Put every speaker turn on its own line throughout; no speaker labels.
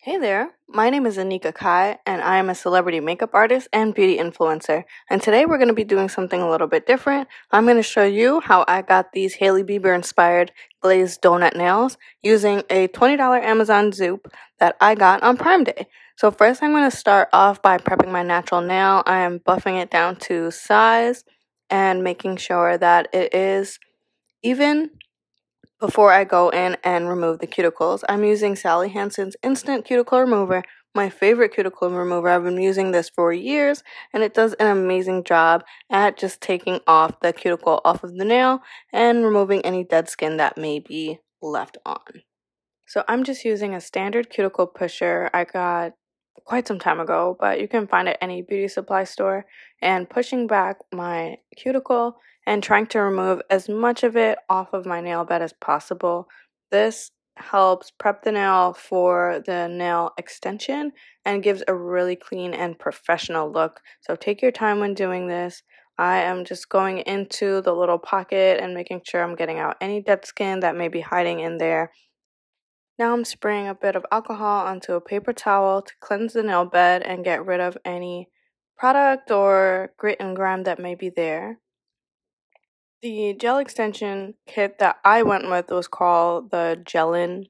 Hey there, my name is Anika Kai, and I am a celebrity makeup artist and beauty influencer. And today we're going to be doing something a little bit different. I'm going to show you how I got these Hailey Bieber inspired glazed donut nails using a $20 Amazon dupe that I got on Prime Day. So first I'm going to start off by prepping my natural nail. I am buffing it down to size and making sure that it is even before I go in and remove the cuticles. I'm using Sally Hansen's Instant Cuticle Remover, my favorite cuticle remover. I've been using this for years, and it does an amazing job at just taking off the cuticle off of the nail and removing any dead skin that may be left on. So I'm just using a standard cuticle pusher I got quite some time ago, but you can find it at any beauty supply store, and pushing back my cuticle and trying to remove as much of it off of my nail bed as possible. This helps prep the nail for the nail extension and gives a really clean and professional look. So take your time when doing this. I am just going into the little pocket and making sure I'm getting out any dead skin that may be hiding in there. Now I'm spraying a bit of alcohol onto a paper towel to cleanse the nail bed and get rid of any product or grit and grime that may be there. The gel extension kit that I went with was called the Jellin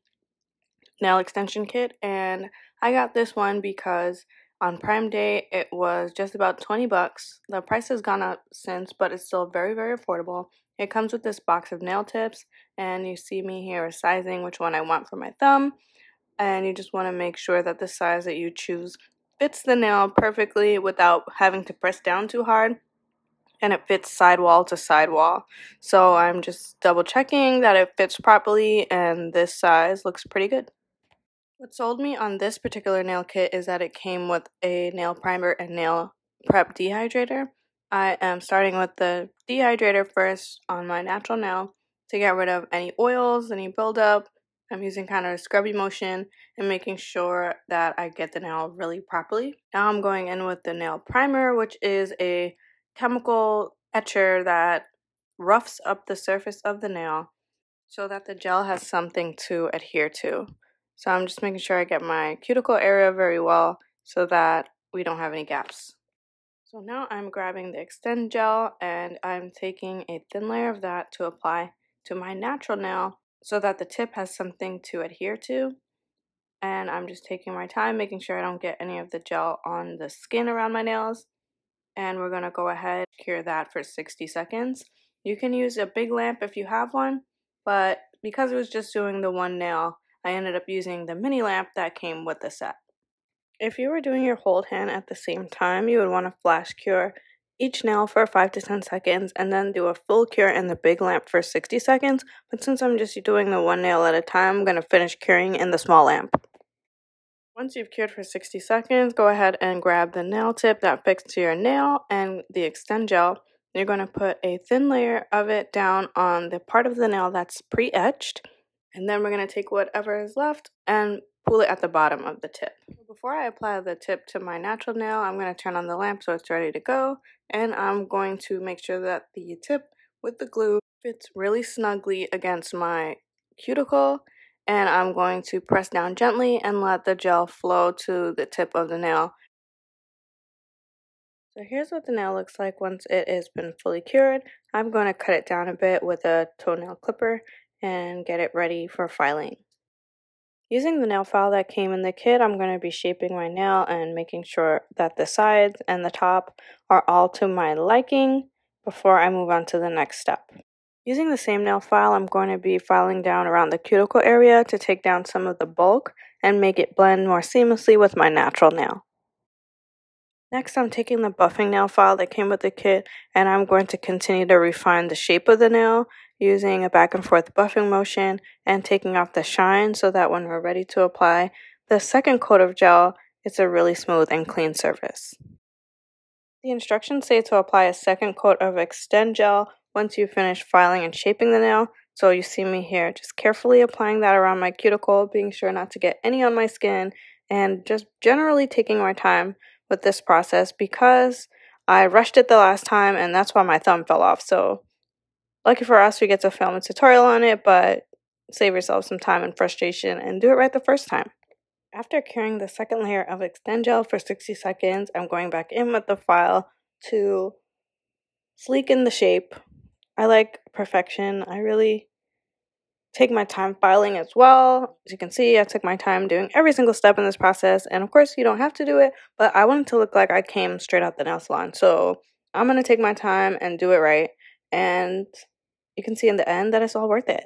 nail extension kit, and I got this one because on Prime Day it was just about 20 bucks. The price has gone up since, but it's still very, very affordable. It comes with this box of nail tips, and you see me here sizing which one I want for my thumb, and you just want to make sure that the size that you choose fits the nail perfectly without having to press down too hard, and it fits sidewall to sidewall. So I'm just double checking that it fits properly, and this size looks pretty good. What sold me on this particular nail kit is that it came with a nail primer and nail prep dehydrator. I am starting with the dehydrator first on my natural nail to get rid of any oils, any buildup. I'm using kind of a scrubby motion and making sure that I get the nail really properly. Now I'm going in with the nail primer, which is a chemical etcher that roughs up the surface of the nail so that the gel has something to adhere to. So I'm just making sure I get my cuticle area very well so that we don't have any gaps. So now I'm grabbing the Extend gel and I'm taking a thin layer of that to apply to my natural nail so that the tip has something to adhere to. And I'm just taking my time, making sure I don't get any of the gel on the skin around my nails. And we're going to go ahead and cure that for 60 seconds. You can use a big lamp if you have one, but because it was just doing the one nail, I ended up using the mini lamp that came with the set. If you were doing your hold hand at the same time, you would want to flash cure each nail for 5 to 10 seconds and then do a full cure in the big lamp for 60 seconds. But since I'm just doing the one nail at a time, I'm going to finish curing in the small lamp. Once you've cured for 60 seconds, go ahead and grab the nail tip that fixed to your nail and the Extend gel. You're going to put a thin layer of it down on the part of the nail that's pre-etched. And then we're going to take whatever is left and pull it at the bottom of the tip. Before I apply the tip to my natural nail, I'm going to turn on the lamp so it's ready to go. And I'm going to make sure that the tip with the glue fits really snugly against my cuticle. And I'm going to press down gently and let the gel flow to the tip of the nail. So here's what the nail looks like once it has been fully cured. I'm going to cut it down a bit with a toenail clipper and get it ready for filing. Using the nail file that came in the kit, I'm going to be shaping my nail and making sure that the sides and the top are all to my liking before I move on to the next step. Using the same nail file, I'm going to be filing down around the cuticle area to take down some of the bulk and make it blend more seamlessly with my natural nail. Next, I'm taking the buffing nail file that came with the kit, and I'm going to continue to refine the shape of the nail using a back and forth buffing motion and taking off the shine so that when we're ready to apply the second coat of gel, it's a really smooth and clean surface. The instructions say to apply a second coat of Extend gel once you finish filing and shaping the nail. So you see me here just carefully applying that around my cuticle, being sure not to get any on my skin, and just generally taking my time with this process because I rushed it the last time and that's why my thumb fell off. So lucky for us, we get to film a tutorial on it, but save yourself some time and frustration and do it right the first time. After curing the second layer of Extend Gel for 60 seconds, I'm going back in with the file to sleeken the shape. I like perfection. I really take my time filing as well. As you can see, I took my time doing every single step in this process, and of course you don't have to do it, but I want it to look like I came straight out the nail salon. So I'm going to take my time and do it right, and you can see in the end that it's all worth it.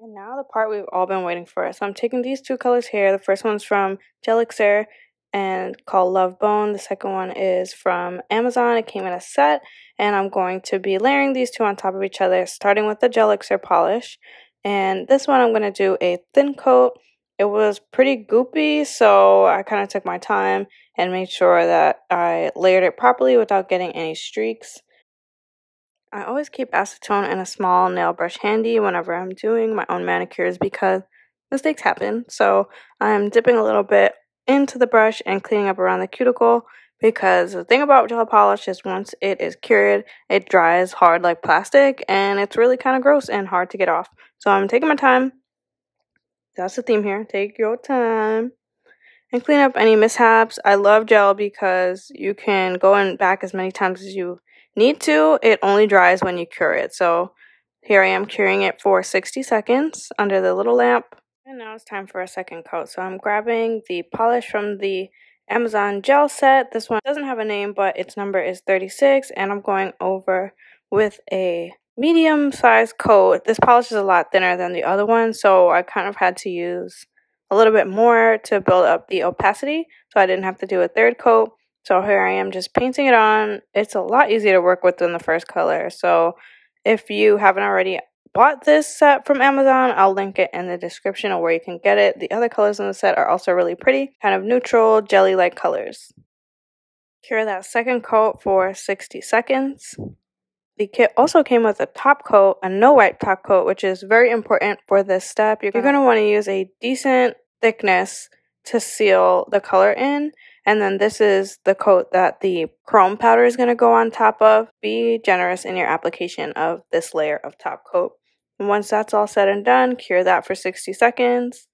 And now the part we've all been waiting for. So I'm taking these two colors here. The first one's from Jellin and called Love Bone. The second one is from Amazon. It came in a set, and I'm going to be layering these two on top of each other, starting with the Jellin polish. And this one I'm going to do a thin coat. It was pretty goopy, so I kind of took my time and made sure that I layered it properly without getting any streaks. I always keep acetone and a small nail brush handy whenever I'm doing my own manicures because mistakes happen. So I'm dipping a little bit into the brush and cleaning up around the cuticle, because the thing about gel polish is once it is cured, it dries hard like plastic, and it's really kind of gross and hard to get off. So I'm taking my time. That's the theme here. Take your time and clean up any mishaps. I love gel because you can go in back as many times as you need to. It only dries when you cure it. So here I am curing it for 60 seconds under the little lamp. And now it's time for a second coat. So I'm grabbing the polish from the Amazon gel set. This one doesn't have a name, but its number is 36. And I'm going over with a medium-sized coat. This polish is a lot thinner than the other one, so I kind of had to use a little bit more to build up the opacity, so I didn't have to do a third coat. So here I am just painting it on. It's a lot easier to work with than the first color. So if you haven't already bought this set from Amazon, I'll link it in the description of where you can get it. The other colors in the set are also really pretty, kind of neutral, jelly-like colors. Cure that second coat for 60 seconds. The kit also came with a top coat, a no-wipe top coat, which is very important for this step. You're going to want to use a decent thickness to seal the color in. And then this is the coat that the chrome powder is going to go on top of. Be generous in your application of this layer of top coat. And once that's all said and done, cure that for 60 seconds.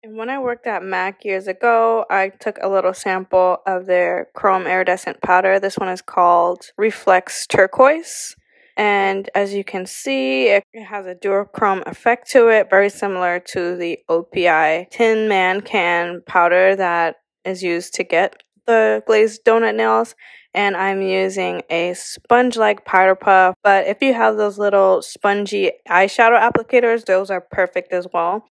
And when I worked at MAC years ago, I took a little sample of their chrome iridescent powder. This one is called Reflex Turquoise. And as you can see, it has a duochrome effect to it, very similar to the OPI Tin Man Can powder that is used to get the glazed donut nails. And I'm using a sponge-like powder puff. But if you have those little spongy eyeshadow applicators, those are perfect as well.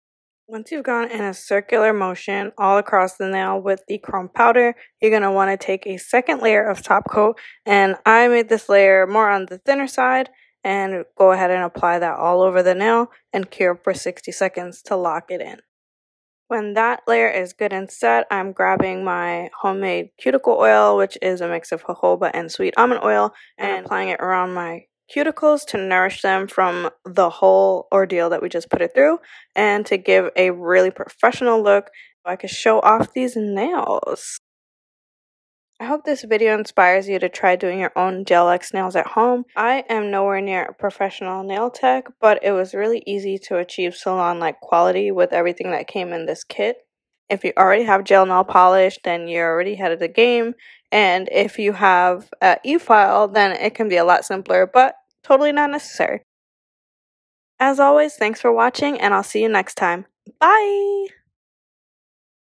Once you've gone in a circular motion all across the nail with the chrome powder, you're going to want to take a second layer of top coat, and I made this layer more on the thinner side, and go ahead and apply that all over the nail and cure for 60 seconds to lock it in. When that layer is good and set, I'm grabbing my homemade cuticle oil, which is a mix of jojoba and sweet almond oil, and applying it around my cuticles to nourish them from the whole ordeal that we just put it through, and to give a really professional look so I can show off these nails. I hope this video inspires you to try doing your own gel-X nails at home. I am nowhere near a professional nail tech, but it was really easy to achieve salon-like quality with everything that came in this kit. If you already have gel nail polish, then you're already ahead of the game. And if you have an e-file, then it can be a lot simpler, but totally not necessary. As always, thanks for watching, and I'll see you next time. Bye!